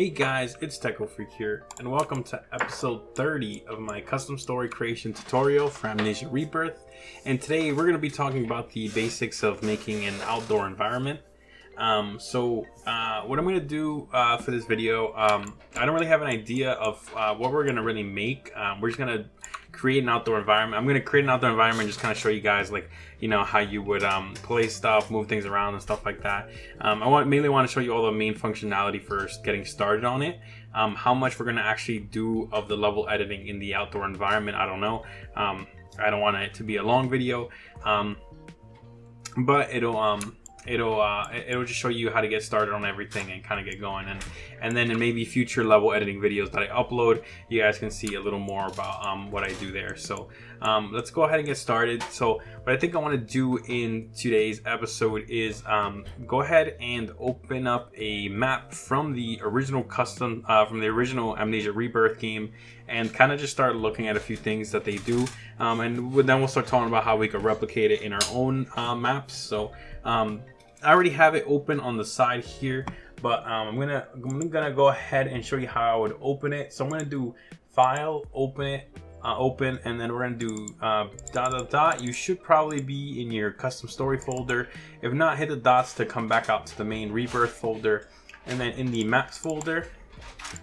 Hey guys, it's Techo Freak here, and welcome to episode 30 of my custom story creation tutorial for Amnesia Rebirth. And today we're going to be talking about the basics of making an outdoor environment. What I'm going to do for this video, I don't really have an idea of what we're going to really make. We're just going to create an outdoor environment. I'm going to create an outdoor environment and just kind of show you guys, like, you know, how you would place stuff, move things around and stuff like that. I mainly want to show you all the main functionality for getting started on it. How much we're going to actually do of the level editing in the outdoor environment, I don't know. I don't want it to be a long video, but it'll just show you how to get started on everything and kind of get going, and then in maybe future level editing videos that I upload, you guys can see a little more about what I do there. So let's go ahead and get started. So what I think I want to do in today's episode is go ahead and open up a map from the original Amnesia Rebirth game, and kind of just start looking at a few things that they do, and then we'll start talking about how we could replicate it in our own maps. So I already have it open on the side here, but I'm gonna go ahead and show you how I would open it. So I'm gonna do File, Open it, Open, and then we're gonna do dot. You should probably be in your custom story folder. If not, hit the dots to come back out to the main Rebirth folder, and then in the Maps folder,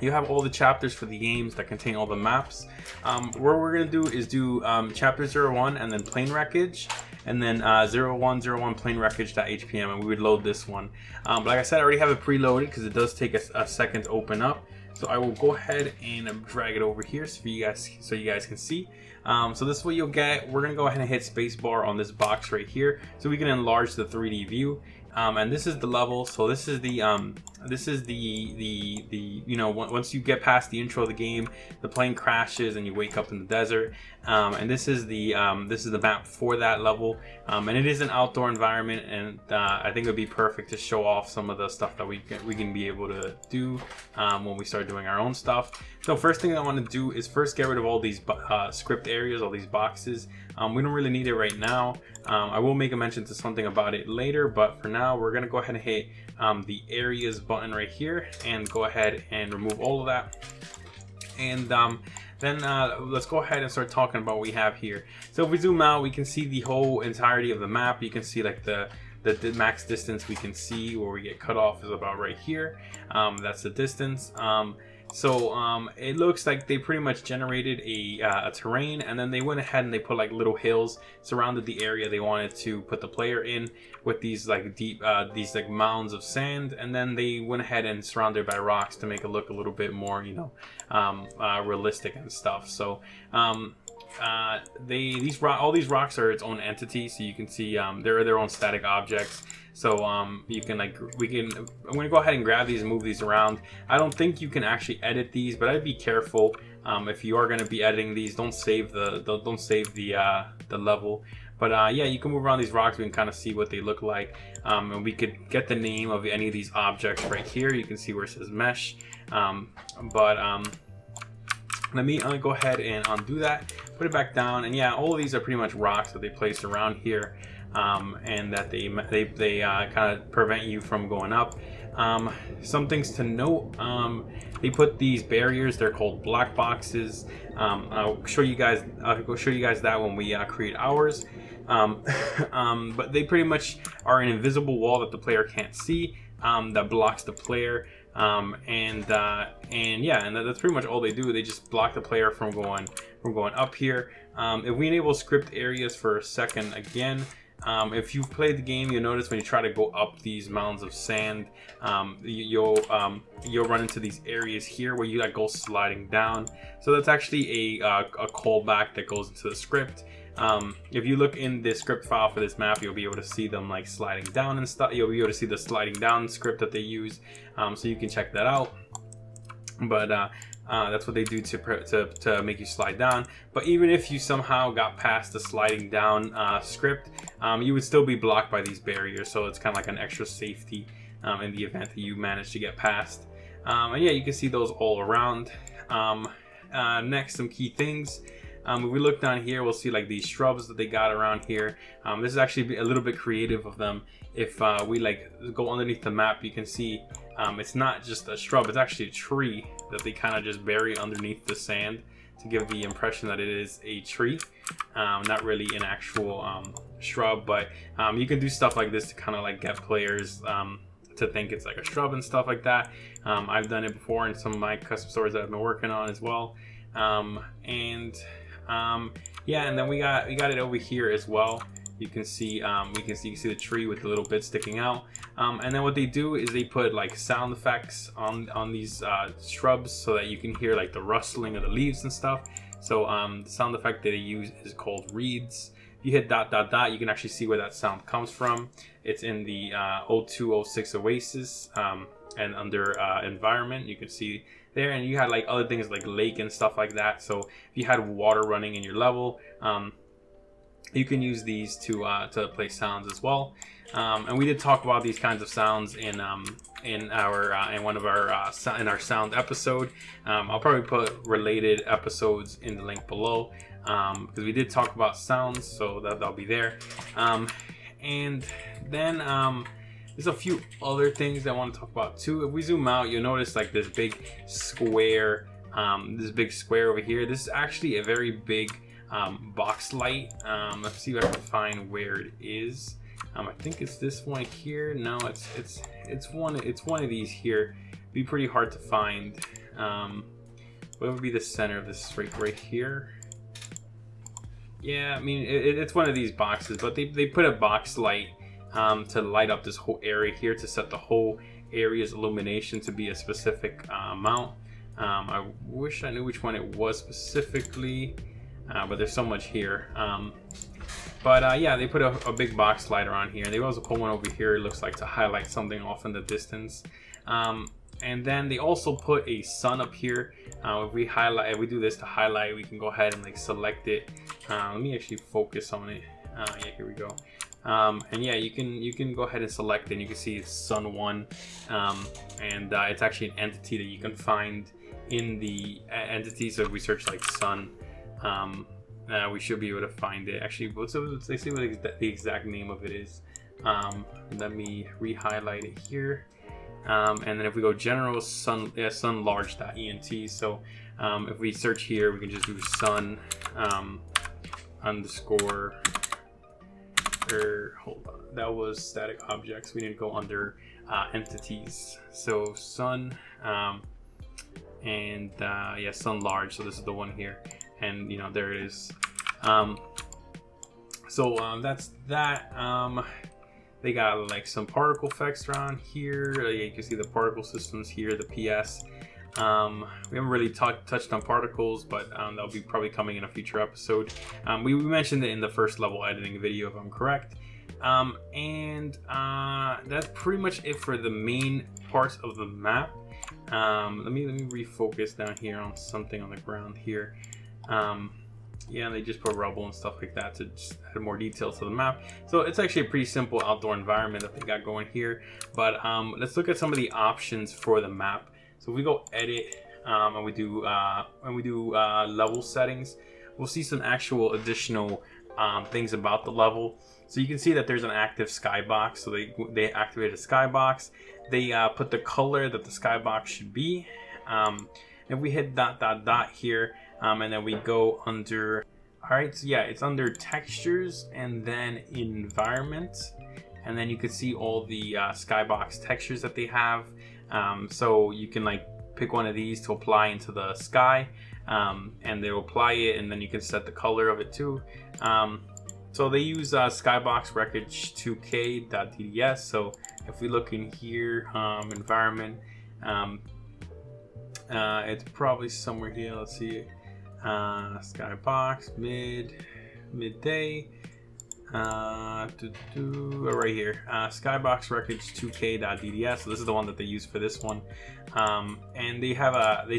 you have all the chapters for the games that contain all the maps. What we're gonna do is do chapter 01 and then plane wreckage, and then 0101 plane wreckage.hpm, and we would load this one. But like I said, I already have it preloaded because it does take a second to open up. So I will go ahead and drag it over here so you guys can see. So this is what you'll get. We're gonna go ahead and hit spacebar on this box right here so we can enlarge the 3D view. And this is the level. So this is the you know, once you get past the intro of the game, the plane crashes and you wake up in the desert. And this is the map for that level. And it is an outdoor environment, and I think it would be perfect to show off some of the stuff that we can be able to do when we start doing our own stuff. So first thing I want to do is first get rid of all these script areas, all these boxes. We don't really need it right now. I will make a mention to something about it later, but for now we're gonna go ahead and hit the areas button right here and go ahead and remove all of that. And then let's go ahead and start talking about what we have here. So if we zoom out, we can see the whole entirety of the map. You can see like the max distance we can see where we get cut off is about right here. That's the distance. It looks like they pretty much generated a terrain, and then they went ahead and they put like little hills surrounded the area they wanted to put the player in, with these like deep these like mounds of sand, and then they went ahead and surrounded by rocks to make it look a little bit more, you know, realistic and stuff. So all these rocks are its own entity, so you can see they're their own static objects. So you can I'm gonna go ahead and grab these and move these around. I don't think you can actually edit these, but I'd be careful if you are gonna be editing these. Don't save the level. But yeah, you can move around these rocks. We can kind of see what they look like, and we could get the name of any of these objects right here. You can see where it says mesh. Let me go ahead and undo that, put it back down, and yeah, all of these are pretty much rocks that they placed around here, and that they kind of prevent you from going up. Some things to note: they put these barriers. They're called black boxes. I'll show you guys that when we create ours. But they pretty much are an invisible wall that the player can't see, that blocks the player. And that's pretty much all they do. They just block the player from going up here. If we enable script areas for a second again, if you've played the game, you'll notice when you try to go up these mounds of sand, you'll run into these areas here where you like go sliding down. So that's actually a callback that goes into the script. If you look in the script file for this map, you'll be able to see them like sliding down and stuff. You'll be able to see the sliding down script that they use, so you can check that out. But that's what they do to make you slide down. But even if you somehow got past the sliding down script, you would still be blocked by these barriers. So it's kind of like an extra safety in the event that you manage to get past. And yeah, you can see those all around. Next, some key things. If we look down here, we'll see like these shrubs that they got around here. This is actually a little bit creative of them. If we like go underneath the map, you can see it's not just a shrub, it's actually a tree that they kind of just bury underneath the sand to give the impression that it is a tree, not really an actual shrub. But you can do stuff like this to kind of like get players to think it's like a shrub and stuff like that. I've done it before in some of my custom stories that I've been working on as well. Yeah, and then we got it over here as well. You can see the tree with the little bit sticking out. And then what they do is they put like sound effects on these shrubs so that you can hear like the rustling of the leaves and stuff. So the sound effect that they use is called reeds. If you hit ... you can actually see where that sound comes from. It's in the 0206 Oasis, and under environment you can see there, and you had like other things like lake and stuff like that. So if you had water running in your level, you can use these to play sounds as well. And we did talk about these kinds of sounds in our sound episode. I'll probably put related episodes in the link below, because we did talk about sounds, so that'll be there. And then there's a few other things that I want to talk about too. If we zoom out, you'll notice like this big square over here. This is actually a very big box light. Let's see if I can find where it is. I think it's this one here. No, it's one of these here. Be pretty hard to find. What would be the center of this right here? Yeah, I mean it's one of these boxes, but they put a box light to light up this whole area here, to set the whole area's illumination to be a specific amount. I wish I knew which one it was specifically, but there's so much here. Yeah, they put a big box light around here. They also put one over here, it looks like, to highlight something off in the distance. And then they also put a sun up here. If we do this to highlight, we can go ahead and like select it. Let me actually focus on it. Yeah, here we go. And yeah, you can go ahead and select it, and you can see it's Sun 1, and it's actually an entity that you can find in the entity. So if we search like sun, we should be able to find it. Actually, let's see what the exact name of it is. Let me re-highlight it here. And then if we go general, sun large.ent. So if we search here, we can just do sun underscore, or hold on, that was static objects. We need to go under entities. So sun, and yeah, sun large. So this is the one here, and you know, there it is. That's that. They got like some particle effects around here. You can see the particle systems here, the PS. We haven't really touched on particles, but that'll be probably coming in a future episode. We mentioned it in the first level editing video, if I'm correct. That's pretty much it for the main parts of the map. Let me refocus down here on something on the ground here. Yeah, they just put rubble and stuff like that to just add more details to the map. So it's actually a pretty simple outdoor environment that they got going here. But let's look at some of the options for the map. So if we go edit, and we do level settings, we'll see some actual additional things about the level. So you can see that there's an active skybox. So they activated a skybox. They put the color that the skybox should be. If we hit ... here, and then we go under, all right, so yeah, it's under textures and then environment, and then you can see all the skybox textures that they have. So you can like pick one of these to apply into the sky, and they'll apply it, and then you can set the color of it too. So they use skybox wreckage 2k.dds. So if we look in here, environment, it's probably somewhere here. Let's see, skybox midday, right here, skybox wreckage 2k.dds. So this is the one that they use for this one, and they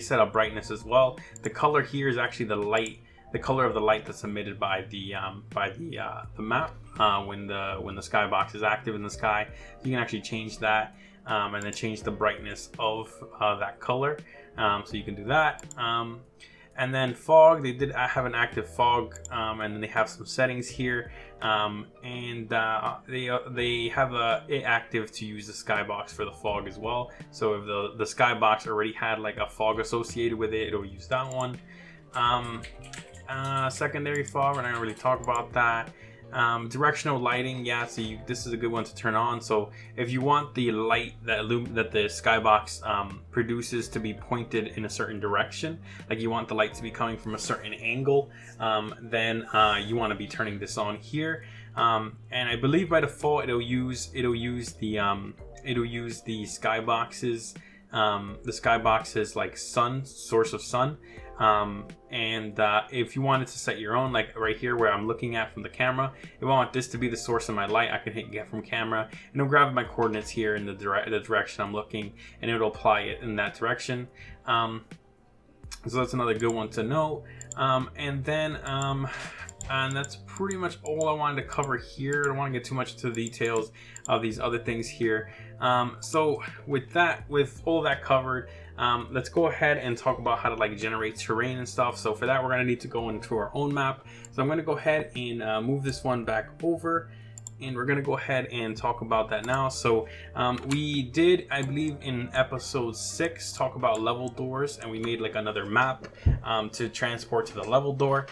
set up brightness as well. The color here is actually the color of the light that's emitted by the map when the skybox is active in the sky. You can actually change that, and then change the brightness of that color. So you can do that. And then fog, they did have an active fog, and then they have some settings here, and they have it active to use the skybox for the fog as well. So if the skybox already had like a fog associated with it, it'll use that one. Secondary fog, we're not gonna really talk about that. Directional lighting, yeah, so this is a good one to turn on. So if you want the light that the skybox produces to be pointed in a certain direction, like you want the light to be coming from a certain angle, then you want to be turning this on here. And I believe by default it'll use the skyboxes like source of sun. And if you wanted to set your own, like right here where I'm looking at from the camera, if I want this to be the source of my light, I can hit get from camera, and it'll grab my coordinates here in the direction I'm looking, and it'll apply it in that direction. So that's another good one to know. And that's pretty much all I wanted to cover here. I don't want to get too much into the details of these other things here. So with all that covered, let's go ahead and talk about how to like generate terrain and stuff. So for that, we're going to need to go into our own map. So I'm going to go ahead and move this one back over, and we're going to go ahead and talk about that now. So we did, I believe in episode 6, talk about level doors, and we made like another map to transport to the level door.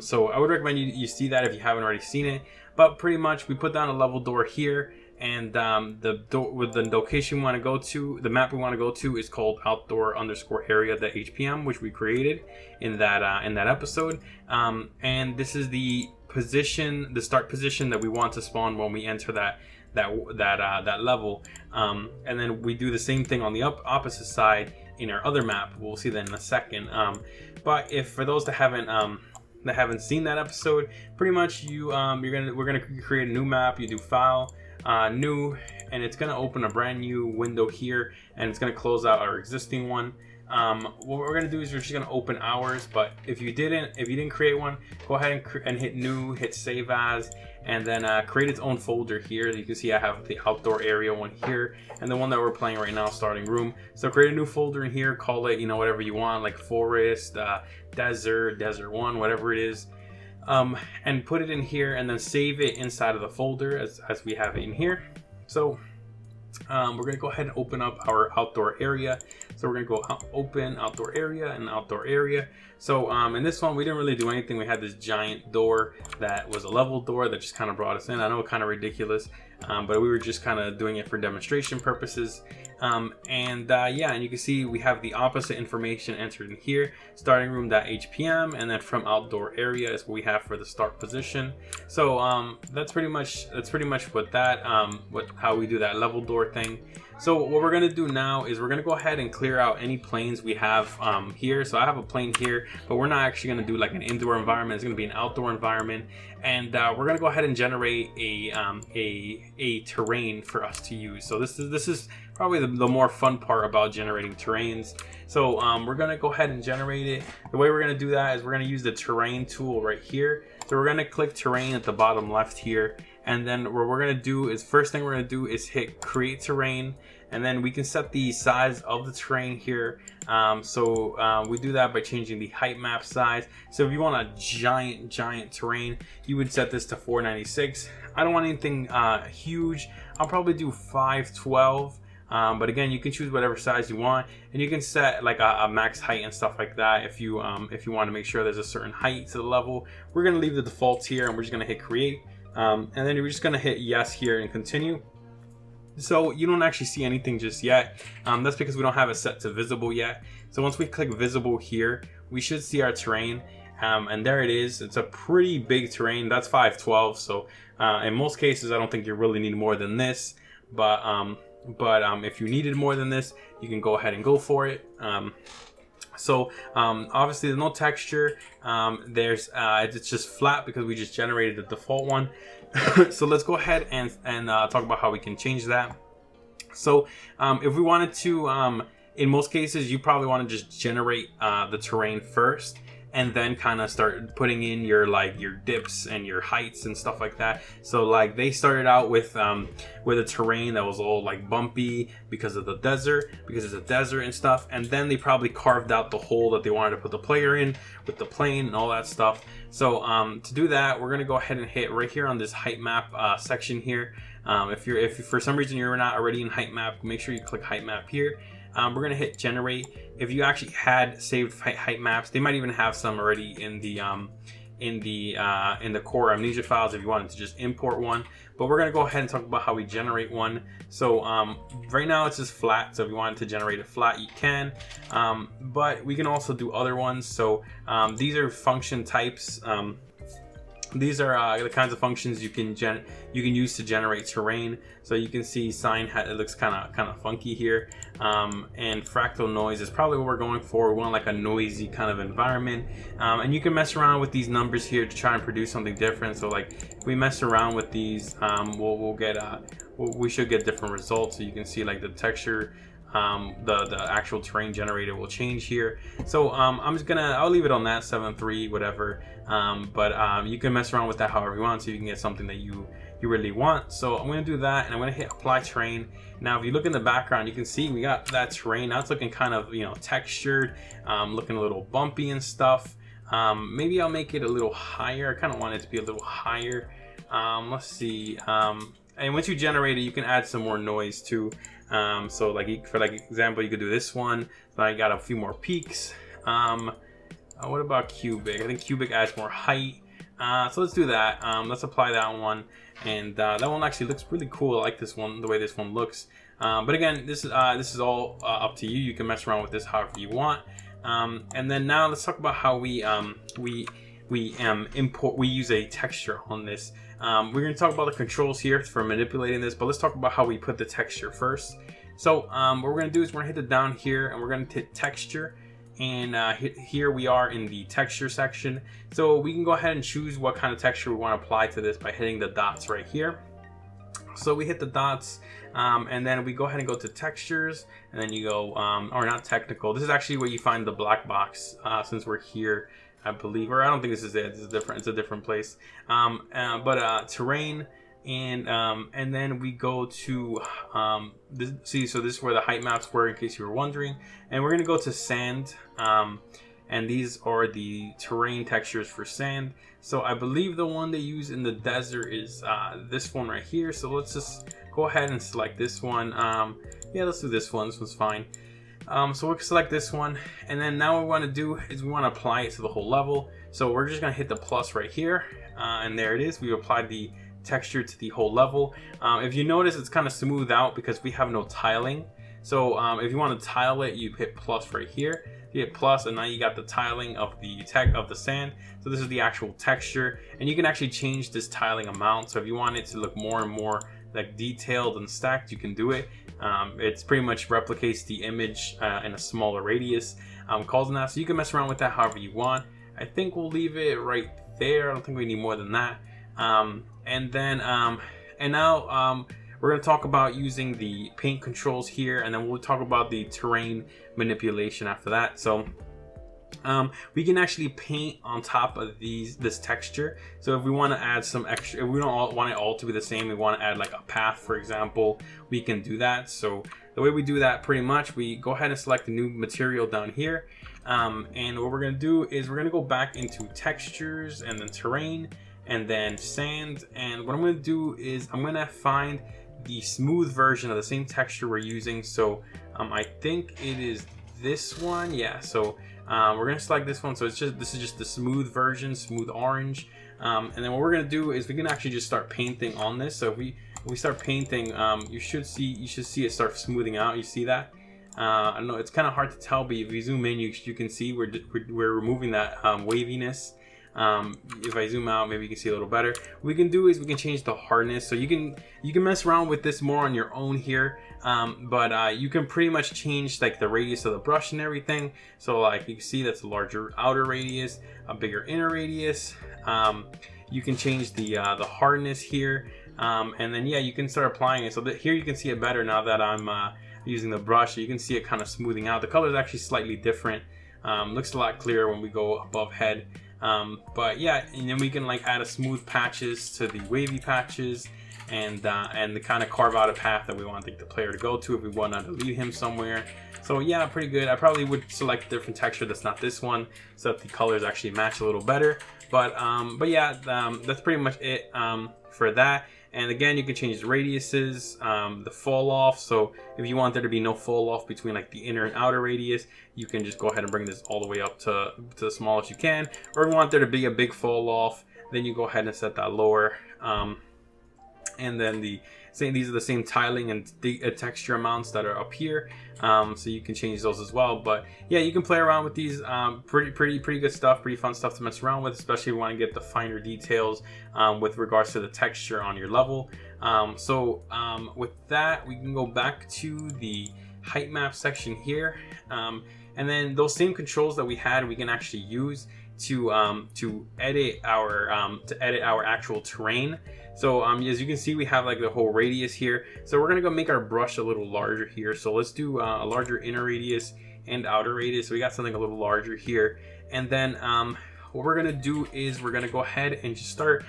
So I would recommend you see that if you haven't already seen it. But pretty much we put down a level door here, and the location we want to go to, the map we want to go to, is called outdoor_area.hpm, which we created in that episode. And this is the start position that we want to spawn when we enter that level. And then we do the same thing on the opposite side in our other map. We'll see that in a second. But if for those that haven't seen that episode, pretty much we're gonna create a new map. You do file, new, and it's gonna open a brand new window here, and it's gonna close out our existing one. What we're gonna do is we're just gonna open ours, but if you didn't create one, go ahead and hit new, hit save as, and then create its own folder here. You can see I have the outdoor area one here, and the one that we're playing right now, starting room. So create a new folder in here, call it whatever you want, like forest, desert 1, whatever it is, and put it in here, and then save it inside of the folder as we have it in here. So we're gonna go ahead and open up our outdoor area. So we're gonna go open outdoor area and outdoor area. So in this one we didn't really do anything. We had this giant door that was a level door that just kind of brought us in. I know, kind of ridiculous, but we were just kind of doing it for demonstration purposes. And you can see we have the opposite information entered in here, starting room.hpm, and then from outdoor area is what we have for the start position. So that's pretty much what how we do that level door thing. So what we're gonna do now is we're gonna go ahead and clear out any planes we have here. So I have a plane here, but we're not actually gonna do like an indoor environment. It's gonna be an outdoor environment, and we're gonna go ahead and generate a terrain for us to use. So this is probably the more fun part about generating terrains. So we're gonna go ahead and generate it. The way we're gonna do that is we're gonna use the terrain tool right here. So we're gonna click terrain at the bottom left here, and then what we're gonna do is first thing we're gonna do is hit create terrain, and then we can set the size of the terrain here. We do that by changing the height map size. So if you want a giant terrain, you would set this to 496. I don't want anything huge. I'll probably do 512. But again, you can choose whatever size you want, and you can set like a max height and stuff like that if you want to make sure there's a certain height to the level. We're gonna leave the defaults here, and we're just gonna hit create, and then we're just gonna hit yes here and continue. So you don't actually see anything just yet. That's because we don't have it set to visible yet. So once we click visible here, we should see our terrain, and there it is. It's a pretty big terrain. That's 512. So in most cases, I don't think you really need more than this, but if you needed more than this, you can go ahead and go for it. Obviously there's no texture. It's just flat because we just generated the default one. So let's go ahead and talk about how we can change that. So if we wanted to, in most cases, you probably want to just generate the terrain first, and then kind of start putting in your dips and your heights and stuff like that. So like they started out with a terrain that was all like bumpy because of the desert, because it's a desert and stuff, and then they probably carved out the hole that they wanted to put the player in with the plane and all that stuff. So to do that, we're gonna go ahead and hit right here on this height map section here. If for some reason you're not already in height map, make sure you click height map here. We're gonna hit generate. If you actually had saved height maps, they might even have some already in the core Amnesia files if you wanted to just import one. But we're gonna go ahead and talk about how we generate one. So right now it's just flat. So if you wanted to generate it flat, you can. But we can also do other ones. So these are function types. These are the kinds of functions you can use to generate terrain. So you can see sign it looks kind of funky here, and fractal noise is probably what we're going for. We want like a noisy kind of environment, and you can mess around with these numbers here to try and produce something different. So like if we mess around with these, we should get different results. So you can see like the texture. The actual terrain generator will change here. So I'll leave it on that 7.3 whatever, but you can mess around with that however you want, so you can get something that you really want. So I'm going to do that, and I'm going to hit apply terrain. Now if you look in the background, you can see we got that terrain. Now it's looking kind of textured, looking a little bumpy and stuff. Maybe I'll make it a little higher. I kind of want it to be a little higher. Let's see, and once you generate it, you can add some more noise too. So like for example, you could do this one. So I got a few more peaks. What about cubic? I think cubic adds more height. So let's do that. Let's apply that one, and that one actually looks really cool. I like this one, the way this one looks. But again, this is all up to you. You can mess around with this however you want. And then now let's talk about how we use a texture on this. We're going to talk about the controls here for manipulating this, but let's talk about how we put the texture first. So what we're going to do is we're going to hit the down here, and we're going to hit texture, and here we are in the texture section. So we can go ahead and choose what kind of texture we want to apply to this by hitting the dots right here. So we hit the dots, and then we go ahead and go to textures, and then you go, or not technical. This is actually where you find the black box, since we're here, I believe, or I don't think this is it. This is different. It's a different place. Terrain, and then we go to this. See, so this is where the height maps were, in case you were wondering. And we're gonna go to sand, and these are the terrain textures for sand. So I believe the one they use in the desert is this one right here. So let's just go ahead and select this one. Yeah, let's do this one. This one's fine. So we'll select this one, and then now what we want to do is we want to apply it to the whole level. So we're just going to hit the plus right here, and there it is. We've applied the texture to the whole level. If you notice, it's kind of smoothed out because we have no tiling. So if you want to tile it, you hit plus right here. You hit plus, and now you got the tiling of the sand. So this is the actual texture, and you can actually change this tiling amount. So if you want it to look more and more like detailed and stacked, you can do it. It's pretty much replicates the image in a smaller radius, causing that. So you can mess around with that however you want. I think we'll leave it right there. I don't think we need more than that. And now we're going to talk about using the paint controls here, and then we'll talk about the terrain manipulation after that. So we can actually paint on top of this texture. So if we want to add some extra, if we don't want it all to be the same, we want to add like a path, for example, we can do that. So the way we do that, pretty much, we go ahead and select a new material down here, and what we're going to do is we're going to go back into textures, and then terrain, and then sand. And what I'm going to do is I'm going to find the smooth version of the same texture we're using. So I think it is this one. Yeah, so we're gonna select this one. So this is just the smooth version, smooth orange. And then what we're gonna do is we can actually just start painting on this. So if we start painting, you should see it start smoothing out. You see that? I don't know, it's kind of hard to tell, but if you zoom in, you can see we're removing that waviness. If I zoom out, maybe you can see a little better. What we can do is we can change the hardness. So you can mess around with this more on your own here, but you can pretty much change like the radius of the brush and everything. So like you can see, that's a larger outer radius, a bigger inner radius. You can change the hardness here, and then yeah, you can start applying it. So that here you can see it better now that I'm using the brush. You can see it kind of smoothing out. The color is actually slightly different. Looks a lot clearer when we go above head. But yeah, and then we can like add a smooth patches to the wavy patches, and the kind of carve out a path that we want the player to go to if we want to lead him somewhere. So yeah, pretty good. I probably would select a different texture that's not this one, so that the colors actually match a little better. But yeah, that's pretty much it for that. And again, you can change the radiuses, the fall off. So if you want there to be no fall off between like the inner and outer radius, you can just go ahead and bring this all the way up to the smallest you can. Or if you want there to be a big fall off, then you go ahead and set that lower. And then these are the same tiling and texture amounts that are up here, so you can change those as well. But yeah, you can play around with these. Pretty good stuff, pretty fun stuff to mess around with, especially if you want to get the finer details with regards to the texture on your level. With that, we can go back to the height map section here, and then those same controls that we had, we can actually use to edit our actual terrain. So as you can see, we have like the whole radius here. So we're gonna go make our brush a little larger here. So let's do a larger inner radius and outer radius. So we got something a little larger here. And then what we're gonna do is we're gonna go ahead and just start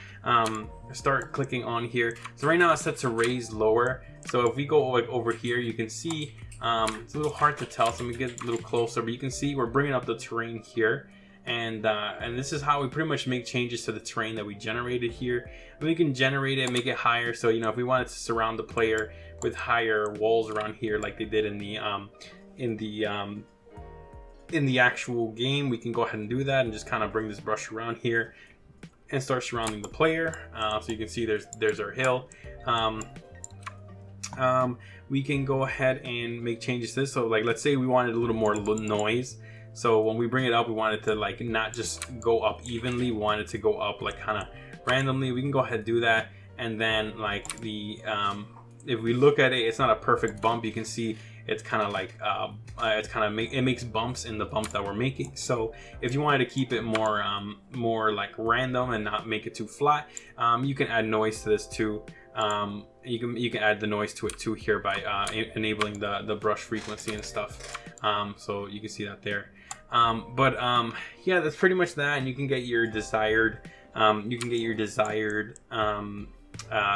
clicking on here. So right now it's set to raise lower. So if we go like over here, you can see it's a little hard to tell. So let me get a little closer, but you can see we're bringing up the terrain here. And this is how we pretty much make changes to the terrain that we generated here. We can generate it, make it higher. So if we wanted to surround the player with higher walls around here, like they did in the actual game, we can go ahead and do that and just kind of bring this brush around here and start surrounding the player. So you can see there's our hill. We can go ahead and make changes to this. So like let's say we wanted a little more noise. So when we bring it up, we want it to like not just go up evenly, we want it to go up like kind of randomly. We can go ahead and do that. And then like if we look at it, it's not a perfect bump. You can see it's kind of like it makes bumps in the bump that we're making. So if you wanted to keep it more like random and not make it too flat, you can add noise to this too. You can add the noise to it too here by enabling the brush frequency and stuff. So you can see that there. Yeah, that's pretty much that, and you can get your desired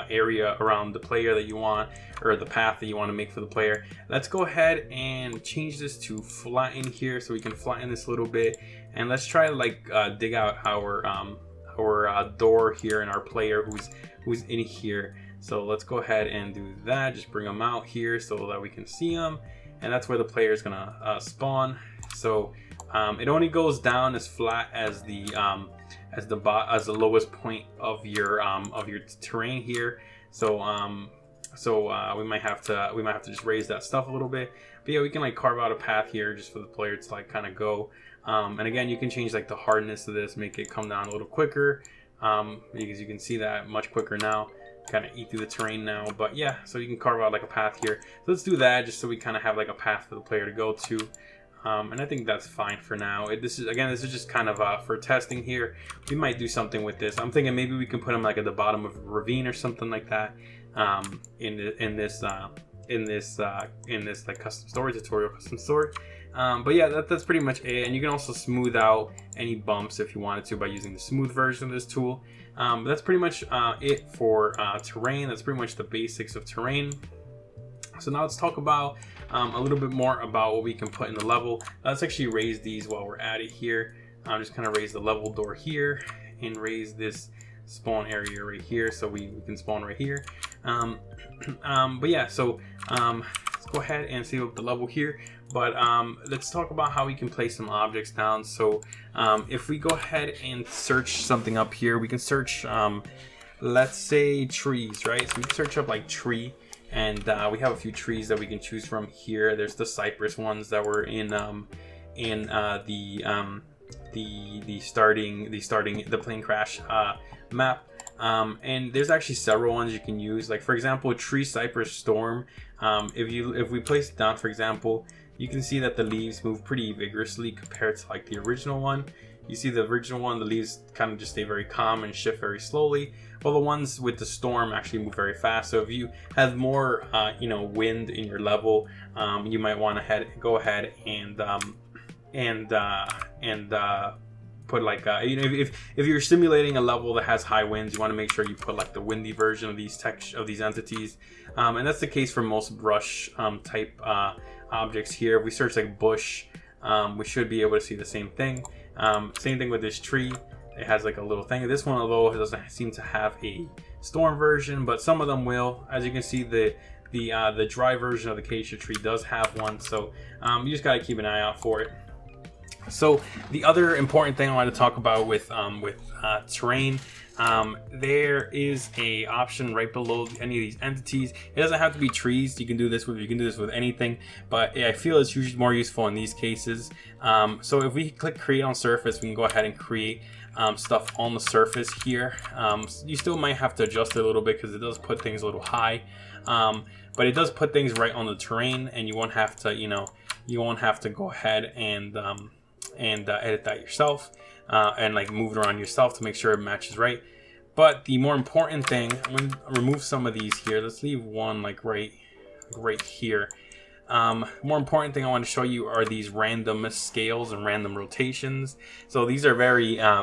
area around the player that you want, or the path that you want to make for the player. Let's go ahead and change this to flatten here, so we can flatten this a little bit, and let's try to like dig out our door here and our player who's in here. So let's go ahead and do that. Just bring them out here so that we can see them, and that's where the player is gonna spawn. So it only goes down as flat as the lowest point of your terrain here. So we might have to just raise that stuff a little bit. But yeah, we can like carve out a path here just for the player to like kind of go. And again, you can change like the hardness of this, make it come down a little quicker, because you can see that much quicker now. Kind of eat through the terrain now. But yeah, so you can carve out like a path here. So let's do that just so we kind of have like a path for the player to go to. And I think that's fine for now. This is just kind of for testing here. We might do something with this. I'm thinking maybe we can put them like at the bottom of a ravine or something like that. In this like custom story tutorial, custom story. But yeah, that's pretty much it. And you can also smooth out any bumps if you wanted to by using the smooth version of this tool. But that's pretty much it for terrain. That's pretty much the basics of terrain. So now let's talk about a little bit more about what we can put in the level. Let's actually raise these while we're at it here. Just kind of raise the level door here and raise this spawn area right here, so we can spawn right here. But yeah, so let's go ahead and see the level here. But let's talk about how we can place some objects down. So if we go ahead and search something up here, we can search, let's say trees, right? So we can search up like tree, and we have a few trees that we can choose from here. There's the cypress ones that were in the plane crash map. And there's actually several ones you can use. Like for example, tree cypress storm. If we place it down, for example, you can see that the leaves move pretty vigorously compared to like the original one. You see the original one, the leaves kind of just stay very calm and shift very slowly. Well, the ones with the storm actually move very fast. So if you have more, wind in your level, you might want to go ahead put like you know, if you're simulating a level that has high winds, you want to make sure you put like the windy version of these entities, and that's the case for most brush type objects here. If we search like bush, we should be able to see the same thing. Same thing with this tree. It has like a little thing. This one, although it doesn't seem to have a storm version, but some of them will. As you can see, the dry version of the acacia tree does have one, so you just got to keep an eye out for it. So the other important thing I want to talk about with terrain, there is a option right below any of these entities. It doesn't have to be trees. You can do this with anything, but I feel it's usually more useful in these cases. So if we click create on surface, we can go ahead and create stuff on the surface here. You still might have to adjust it a little bit because it does put things a little high, but it does put things right on the terrain, and you won't have to, you won't have to go ahead and edit that yourself and like move it around yourself to make sure it matches right. But the more important thing, I'm going to remove some of these here. Let's leave one like right here. More important thing I want to show you are these random scales and random rotations. So these are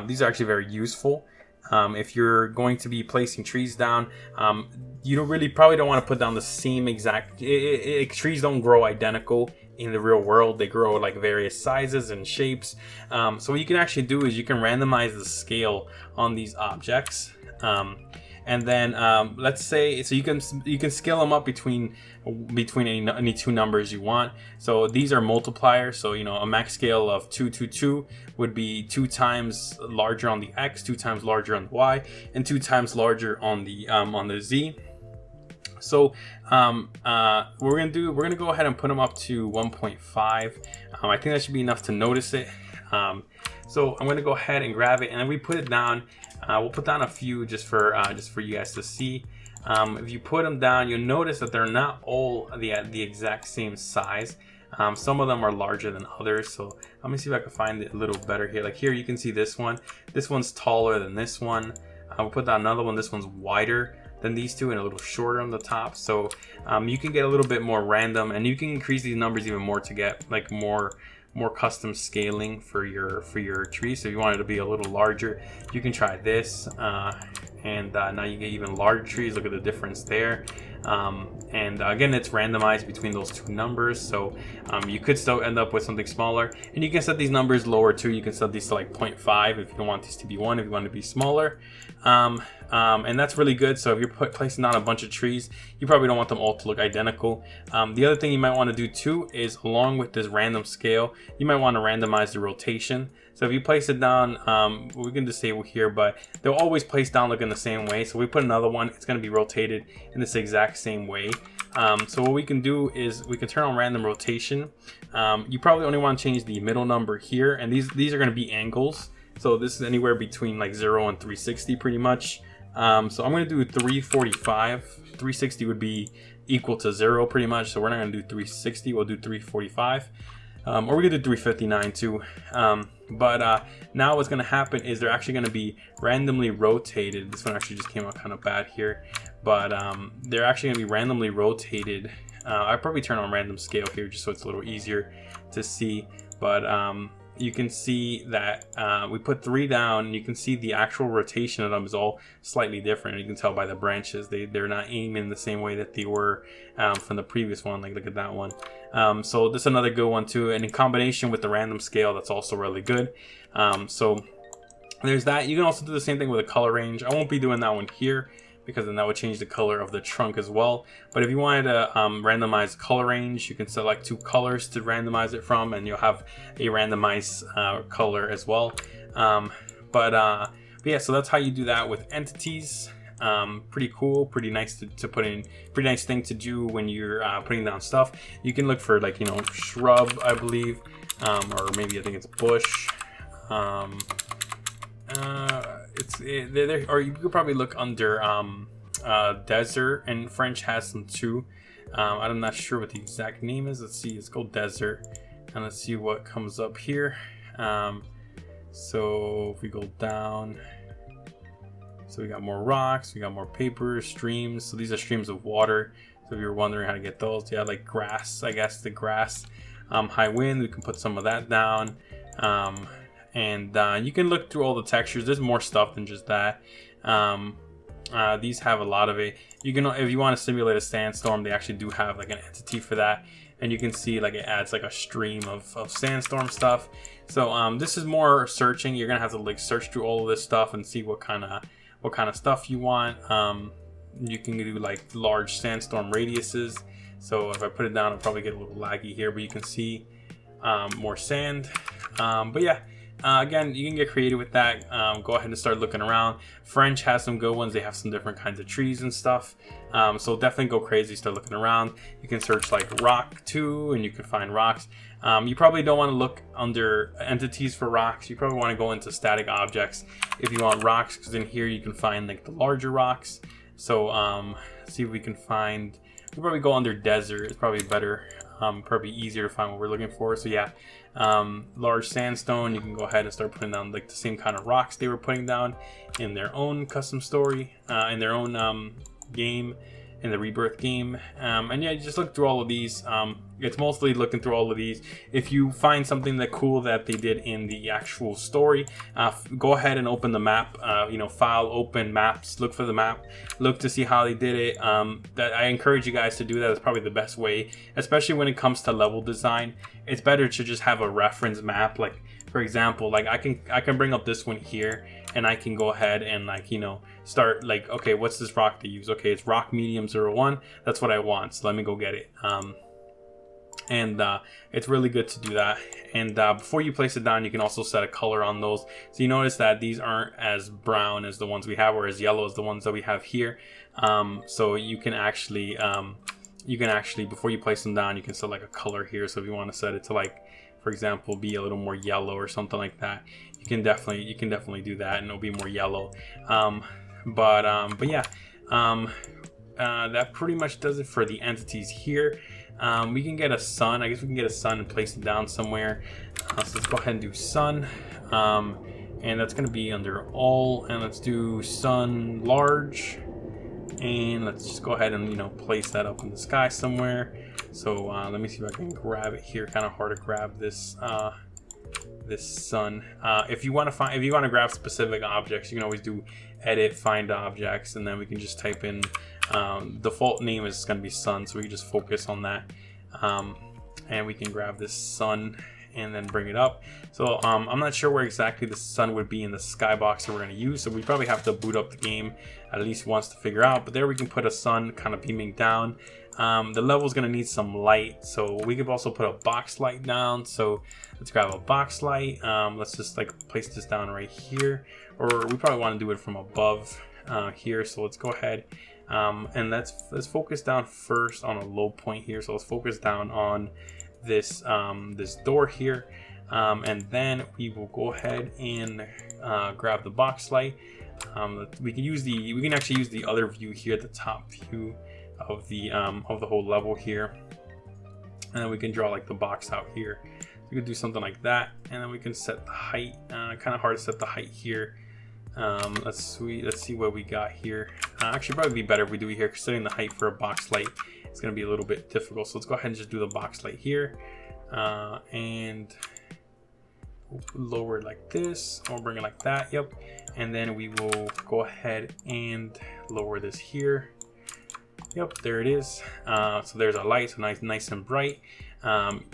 these are actually very useful. If you're going to be placing trees down, you probably don't want to put down the same exact. Trees don't grow identical in the real world. They grow like various sizes and shapes. So what you can actually do is you can randomize the scale on these objects. And then let's say, so you can scale them up between any two numbers you want. So these are multipliers. So a max scale of 2, 2, 2 would be 2 times larger on the X, 2 times larger on the Y, and 2 times larger on the Z. So we're gonna go ahead and put them up to 1.5. I think that should be enough to notice it. So I'm gonna go ahead and grab it, and then we put it down. We'll put down a few just for you guys to see. If you put them down, you'll notice that they're not all the exact same size. Some of them are larger than others. So let me see if I can find it a little better here. Like here, you can see this one. This one's taller than this one. We'll put down another one. This one's wider than these two and a little shorter on the top. So you can get a little bit more random, and you can increase these numbers even more to get like more custom scaling for your tree. So if you want it to be a little larger, you can try this, and now you get even larger trees. Look at the difference there. And again, it's randomized between those two numbers, so you could still end up with something smaller. And you can set these numbers lower too. You can set these to like 0.5 if you don't want these to be 1, if you want it to be smaller. And that's really good. So if you're placing down a bunch of trees, you probably don't want them all to look identical. The other thing you might want to do too is, along with this random scale, you might want to randomize the rotation. So if you place it down, we can disable here, but they'll always place down like in the same way. So we put another one, it's going to be rotated in this exact same way. So what we can do is we can turn on random rotation. You probably only want to change the middle number here, and these are going to be angles. So this is anywhere between like 0 and 360 pretty much. So I'm going to do 345. 360 would be equal to 0 pretty much. So we're not going to do 360. We'll do 345. Or we're going to do 359 too. But now what's going to happen is they're actually going to be randomly rotated. This one actually just came out kind of bad here. But they're actually going to be randomly rotated. I'll probably turn on random scale here just so it's a little easier to see. But you can see that we put 3 down, and you can see the actual rotation of them is all slightly different. You can tell by the branches they're not aiming the same way that they were from the previous one. Like look at that one. So this is another good one too, and in combination with the random scale, that's also really good. So there's that. You can also do the same thing with a color range. I won't be doing that one here, because then that would change the color of the trunk as well. But if you wanted to randomize color range, you can select 2 colors to randomize it from, and you'll have a randomized color as well. But yeah, so that's how you do that with entities. Pretty cool, pretty nice to put in, pretty nice thing to do when you're putting down stuff. You can look for like, shrub, I believe, or maybe I think it's bush. Or you could probably look under desert, and French has them too. I'm not sure what the exact name is. Let's see, it's called desert, and let's see what comes up here. So if we go down, so we got more rocks, we got more paper, streams. So these are streams of water. So if you're wondering how to get those, yeah, like grass, I guess the grass. high wind, we can put some of that down. And you can look through all the textures. There's more stuff than just that. These have a lot of it. You can, if you want to simulate a sandstorm, they actually do have like an entity for that, and you can see like it adds like a stream of sandstorm stuff. So this is more searching. You're gonna have to like search through all of this stuff and see what kind of stuff you want. You can do like large sandstorm radiuses. So if I put it down, it'll probably get a little laggy here, but you can see more sand. But yeah. Again, you can get creative with that. Go ahead and start looking around. French has some good ones. They have some different kinds of trees and stuff. So definitely go crazy, start looking around. You can search like rock too, and you can find rocks. You probably don't want to look under entities for rocks. You probably want to go into static objects if you want rocks, because in here you can find like the larger rocks. So see if we can find, we'll probably go under desert. It's probably better. Probably easier to find what we're looking for. So yeah, large sandstone, you can go ahead and start putting down like the same kind of rocks they were putting down in their own custom story, in their own game, in the Rebirth game. And yeah, just look through all of these. It's mostly looking through all of these. If you find something that cool that they did in the actual story, go ahead and open the map. File, open maps, look for the map, look to see how they did it. That I encourage you guys to do that. It's probably the best way, especially when it comes to level design. It's better to just have a reference map. Like for example, like I can bring up this one here, and I can go ahead and start like, okay, what's this rock they use? Okay, it's rock medium 01. That's what I want. So let me go get it. And it's really good to do that. And before you place it down, you can also set a color on those. So you notice that these aren't as brown as the ones we have, or as yellow as the ones that we have here. So you can actually before you place them down, you can set like a color here. So if you want to set it to like, for example, be a little more yellow or something like that, you can definitely do that, and it'll be more yellow. But yeah, that pretty much does it for the entities here. We can get a sun. I guess we can get a sun and place it down somewhere. So let's go ahead and do sun. And that's going to be under all. And let's do sun large. And let's just go ahead and, place that up in the sky somewhere. So let me see if I can grab it here. Kind of hard to grab this this sun. If you want to grab specific objects, you can always do edit, find objects, and then we can just type in default name is going to be sun, so we can just focus on that. And we can grab this sun and then bring it up. So I'm not sure where exactly the sun would be in the skybox that we're going to use, so we probably have to boot up the game at least once to figure out. But there we can put a sun kind of beaming down. The level is going to need some light, so we could also put a box light down. So let's grab a box light. Let's just like place this down right here, or we probably want to do it from above here. So let's go ahead and let's focus down first on a low point here. So let's focus down on this this door here, and then we will go ahead and grab the box light. We can actually use the other view here, the top view of the whole level here, and then we can draw like the box out here. We could do something like that, and then we can set the height. Kind of hard to set the height here. Let's see what we got here. Actually, probably be better if we do it here, because setting the height for a box light is going to be a little bit difficult. So let's go ahead and just do the box light here, and lower it like this, or bring it like that. Yep. And then we will go ahead and lower this here. Yep, there it is. So there's our light, so nice and bright.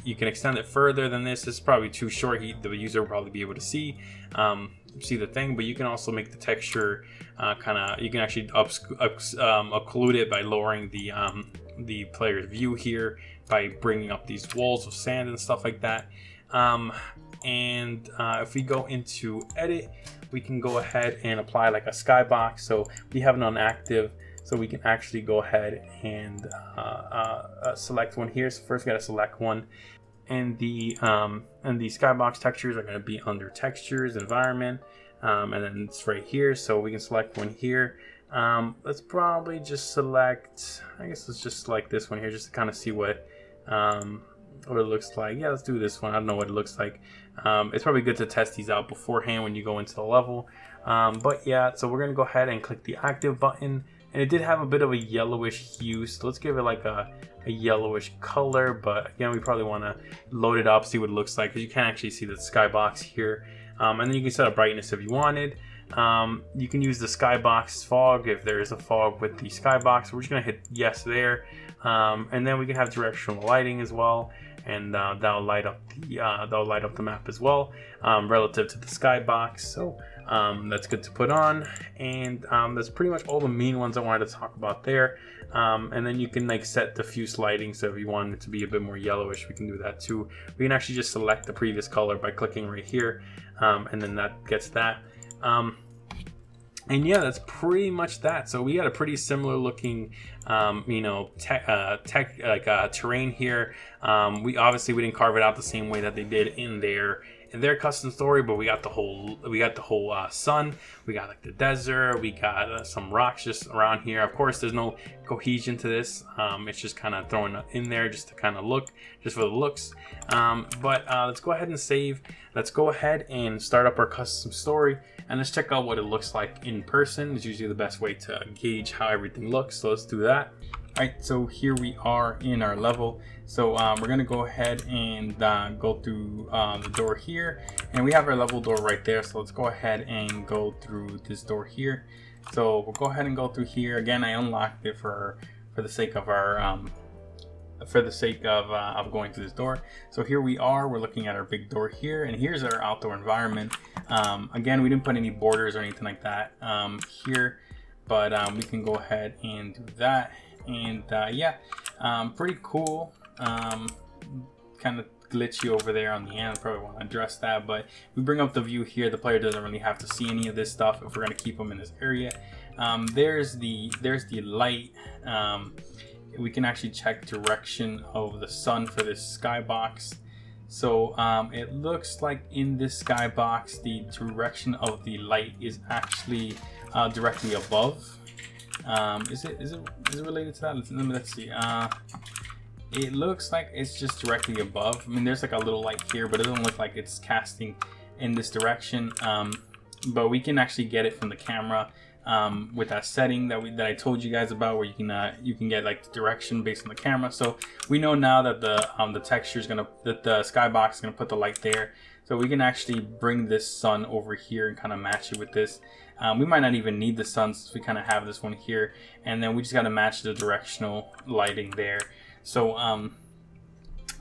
You can extend it further than this. This is probably too short. The user will probably be able to see the thing, but you can also make the texture you can actually occlude it by lowering the player's view here, by bringing up these walls of sand and stuff like that. If we go into edit, we can go ahead and apply like a skybox. So we have it on active, so we can actually go ahead and select one here. So first we got to select one, and the skybox textures are going to be under textures, environment, and then it's right here. So we can select one here. Let's probably just select, I guess let's just select this one here, just to kind of see what it looks like. Yeah, let's do this one. I don't know what it looks like. It's probably good to test these out beforehand when you go into the level. But yeah, so we're gonna go ahead and click the active button, and it did have a bit of a yellowish hue, so let's give it like a yellowish color. But again, we probably want to load it up, see what it looks like, because you can actually see the skybox here. And then you can set a brightness if you wanted. You can use the skybox fog if there is a fog with the skybox. We're just gonna hit yes there, and then we can have directional lighting as well, and that'll light up the map as well, relative to the skybox. So that's good to put on, and that's pretty much all the main ones I wanted to talk about there. And then you can like set diffuse lighting, so if you want it to be a bit more yellowish, we can do that too. We can actually just select the previous color by clicking right here, and then that gets that. And yeah, that's pretty much that. So we got a pretty similar looking, you know, terrain here. We didn't carve it out the same way that they did in their custom story, but we got the whole sun. We got like the desert. We got some rocks just around here. Of course, there's no cohesion to this. It's just kind of thrown in there just to kind of look, just for the looks. But let's go ahead and save. Let's go ahead and start up our custom story, and let's check out what it looks like in person. It's usually the best way to gauge how everything looks. So let's do that. All right, so here we are in our level. So we're gonna go ahead and go through the door here, and we have our level door right there. So let's go ahead and go through this door here. So we'll go ahead and go through here. Again, I unlocked it for the sake of our of going through this door. So here we are. We're looking at our big door here, and here's our outdoor environment. Again, we didn't put any borders or anything like that here, but we can go ahead and do that. And yeah, pretty cool. Kind of glitchy over there on the end. Probably want to address that, but we bring up the view here. The player doesn't really have to see any of this stuff if we're going to keep them in this area. There's the light. We can actually check direction of the sun for this skybox. So it looks like in this skybox, the direction of the light is actually directly above. Is it related to that? Let's see. It looks like it's just directly above. I mean, there's like a little light here, but it doesn't look like it's casting in this direction. But we can actually get it from the camera with that setting that I told you guys about, where you can get like the direction based on the camera. So we know now that the texture is the skybox is gonna put the light there. So we can actually bring this sun over here and kind of match it with this. We might not even need the sun since we kind of have this one here, and then we just got to match the directional lighting there. So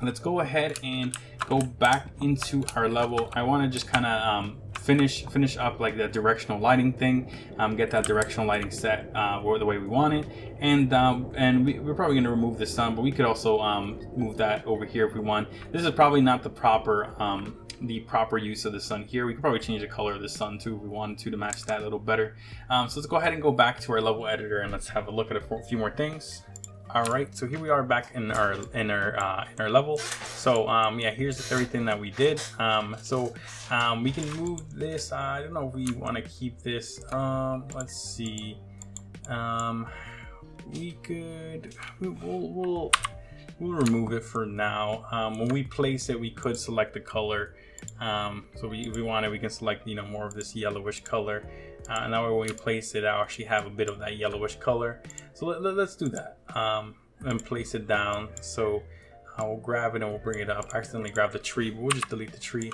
let's go ahead and go back into our level. I want to just kind of finish up like the directional lighting thing, get that directional lighting set the way we want it, and we're probably going to remove the sun, but we could also move that over here if we want. This is probably not the proper use of the sun here. We could probably change the color of the sun too if we wanted to match that a little better. So let's go ahead and go back to our level editor, and let's have a look at a few more things. All right, so here we are back in our level. So yeah, here's everything that we did. So we can move this. I don't know if we want to keep this. Let's see. We'll remove it for now. When we place it, we could select the color. So if we want it, we can select more of this yellowish color, and that way when we place it, I'll actually have a bit of that yellowish color. So let's do that and place it down. So we'll grab it and we'll bring it up. I accidentally grabbed the tree, but we'll just delete the tree,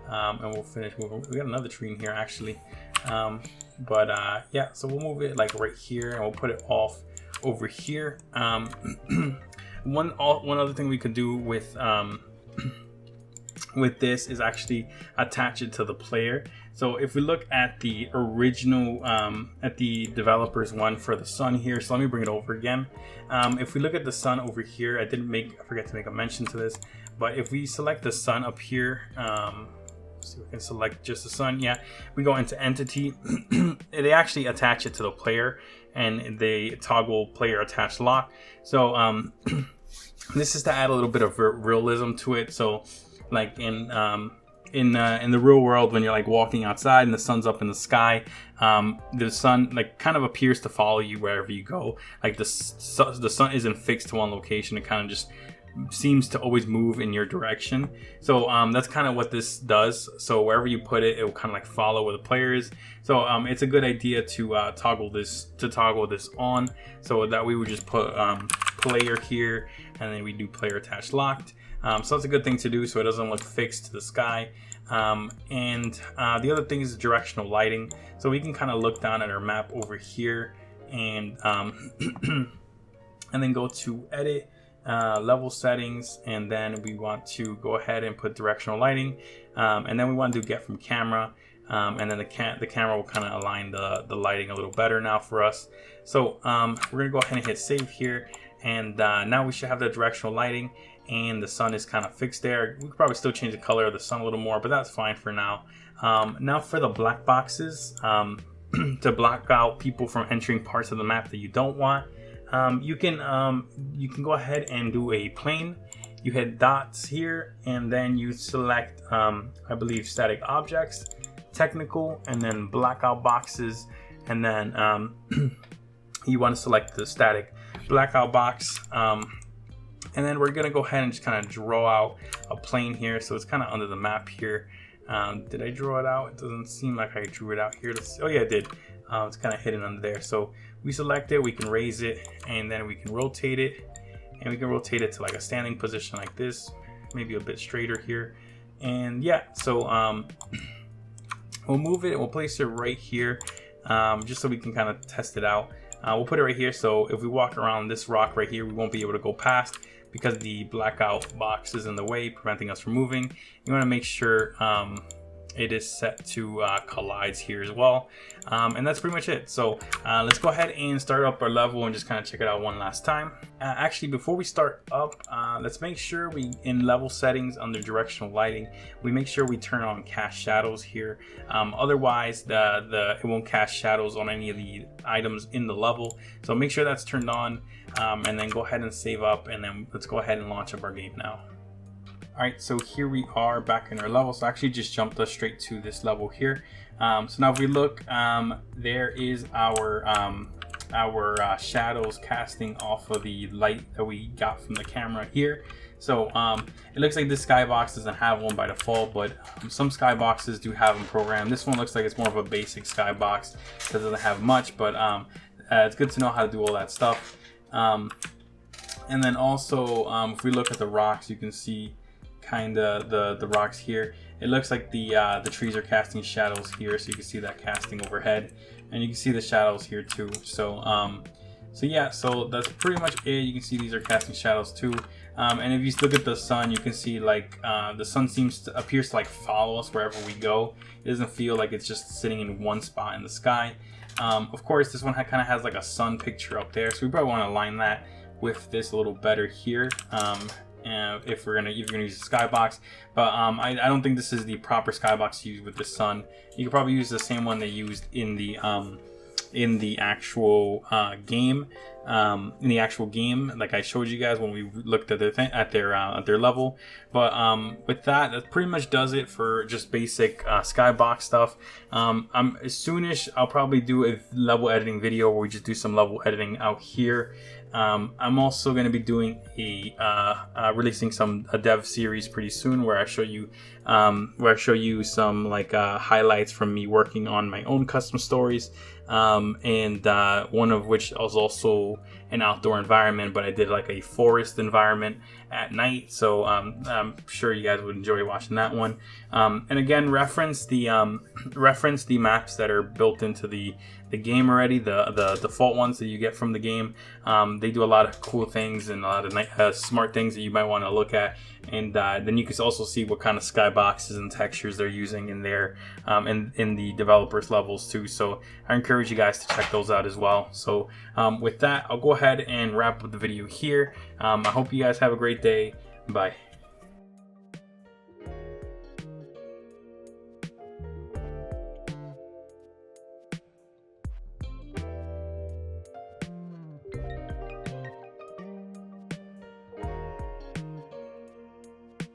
and we'll finish moving. We got another tree in here actually, yeah. So we'll move it like right here, and we'll put it off over here. One other thing we could do with this is actually attach it to the player. So if we look at the original, at the developers one for the sun here, so let me bring it over again. If we look at the sun over here, I forget to make a mention to this, but if we select the sun up here, so we can select just the sun. Yeah, we go into entity. They actually attach it to the player, and they toggle player attached lock. So this is to add a little bit of realism to it. So like in the real world, when you're like walking outside and the sun's up in the sky, the sun like kind of appears to follow you wherever you go. Like the sun isn't fixed to one location. It kind of just seems to always move in your direction. So that's kind of what this does. So wherever you put it, it will kind of like follow where the player is. So it's a good idea to toggle this on. So that we would just put player here, and then we do player attached locked. So that's a good thing to do, so it doesn't look fixed to the sky. And the other thing is directional lighting. So we can kind of look down at our map over here, and and then go to edit, level settings, and then we want to go ahead and put directional lighting, and then we want to do get from camera, and then the camera will kind of align the lighting a little better now for us. So we're gonna go ahead and hit save here, and now we should have the directional lighting, and the sun is kind of fixed there. We could probably still change the color of the sun a little more, but that's fine for now. Now for the black boxes, to block out people from entering parts of the map that you don't want, you can go ahead and do a plane. You hit dots here, and then you select I believe static objects, technical, and then blackout boxes, and then you want to select the static blackout box, and then we're gonna go ahead and just kind of draw out a plane here, so it's kind of under the map here. Did I draw it out? It doesn't seem like I drew it out here. Oh yeah, I did. It's kind of hidden under there. So we select it, we can raise it, and then we can rotate it, and we can rotate it to like a standing position like this, maybe a bit straighter here. And yeah, so we'll move it, we'll place it right here, just so we can kind of test it out. We'll put it right here, so if we walk around this rock right here, we won't be able to go past because the blackout box is in the way, preventing us from moving. You want to make sure it is set to collides here as well, and that's pretty much it. So let's go ahead and start up our level and just kind of check it out one last time. Actually, before we start up, let's make sure we, in level settings under directional lighting, we make sure we turn on cast shadows here. Otherwise it won't cast shadows on any of the items in the level, so make sure that's turned on, and then go ahead and save up, and then let's go ahead and launch up our game now. Alright, so here we are back in our level. So I actually just jumped us straight to this level here. So now if we look, there is our shadows casting off of the light that we got from the camera here. So it looks like this skybox doesn't have one by default, but some skyboxes do have them programmed. This one looks like it's more of a basic skybox that doesn't have much, but it's good to know how to do all that stuff. And then also, if we look at the rocks, you can see kind of the rocks here. It looks like the trees are casting shadows here, so you can see that casting overhead, and you can see the shadows here too. So so yeah, so that's pretty much it. You can see these are casting shadows too, and if you look at the sun, you can see like the sun appears to like follow us wherever we go. It doesn't feel like it's just sitting in one spot in the sky. Of course, this one kind of has like a sun picture up there, so we probably want to align that with this a little better here. If you're gonna use a skybox, but I don't think this is the proper skybox to use with the sun. You could probably use the same one they used in the actual game, like I showed you guys when we looked at their level. But with that pretty much does it for just basic skybox stuff. As soonish I'll probably do a level editing video where we just do some level editing out here. I'm also going to be doing releasing a dev series pretty soon where I show you some like highlights from me working on my own custom stories, and one of which was also an outdoor environment, but I did like a forest environment at night. So I'm sure you guys would enjoy watching that one. And again, reference the maps that are built into the game already, the default ones that you get from the game. They do a lot of cool things and a lot of smart things that you might want to look at, and then you can also see what kind of skyboxes and textures they're using in their in the developers levels too. So I encourage you guys to check those out as well. So with that, I'll go ahead and wrap up the video here. I hope you guys have a great day. Bye.